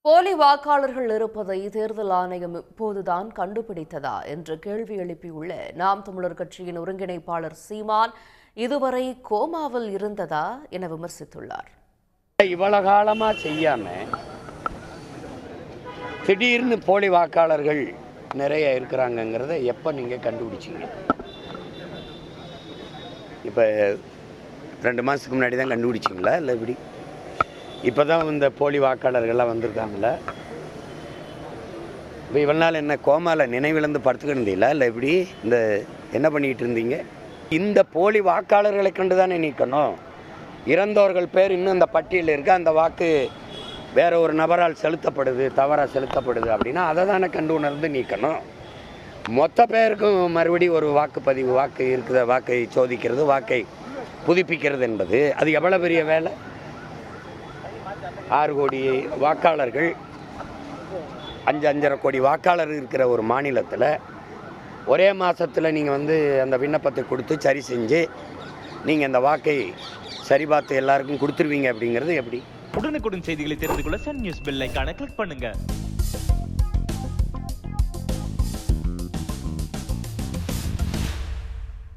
போலி வாக்காளர்கள் இருப்பதை தேர்தல் ஆணையம் இப்போதுதான் கண்டுபிடித்ததா என்று கேள்வி எழுப்பியுள்ள நாம் தமிழர் கட்சியின் ஒருங்கிணைப்பாளர் சீமான் இதுவரை கோமாவில் இருந்ததா என விமர்சித்துள்ளார். இவ்வளவு காலமா செய்யாம திடீர்னு போலி வாக்காளர்கள் நிறைய இருக்கிறாங்கிறத எப்ப நீங்க கண்டுபிடிச்சீங்க? இப்ப 2 மாசத்துக்கு முன்னாடி தான் கண்டுபிடிச்சிங்களா இல்லை எப்படி? இப்போதான் இந்த போலி வாக்காளர்கள்லாம் வந்திருக்காங்களா? இப்போ இவ்வளோ நாள் என்ன கோமாவில் நினைவிழந்து படுத்துக்கிட்டீங்களா இல்லை எப்படி? இந்த என்ன பண்ணிக்கிட்டு இருந்தீங்க? இந்த போலி வாக்காளர்களை கண்டு தானே நீக்கணும். இறந்தவர்கள் பேர் இன்னும் அந்த பட்டியலில் இருக்குது, அந்த வாக்கு வேற ஒரு நபரால் செலுத்தப்படுது, தவறாக செலுத்தப்படுது அப்படின்னா அதை தானே கண்டு உணர்ந்து நீக்கணும். மொத்த பேருக்கும் மறுபடியும் ஒரு வாக்குப்பதிவு வாக்கு இருக்குது, வாக்கை சோதிக்கிறது, வாக்கை புதுப்பிக்கிறது என்பது அது எவ்வளோ பெரிய வேலை? 6 கோடி வாக்காளர்கள், 5.5 கோடி வாக்காளர் இருக்கிற ஒரு மாநிலத்தில் ஒரே மாதத்தில் நீங்கள் அந்த விண்ணப்பத்தை கொடுத்து சரி செஞ்சு நீங்கள் அந்த வாக்கை சரிபார்த்து எல்லாருக்கும் கொடுத்துருவீங்க அப்படிங்கிறது எப்படி? உடனுக்குடன் செய்திகளை தெரிந்து கொள்ள சன் நியூஸ் பெல் ஐகானை கிளிக் பண்ணுங்க.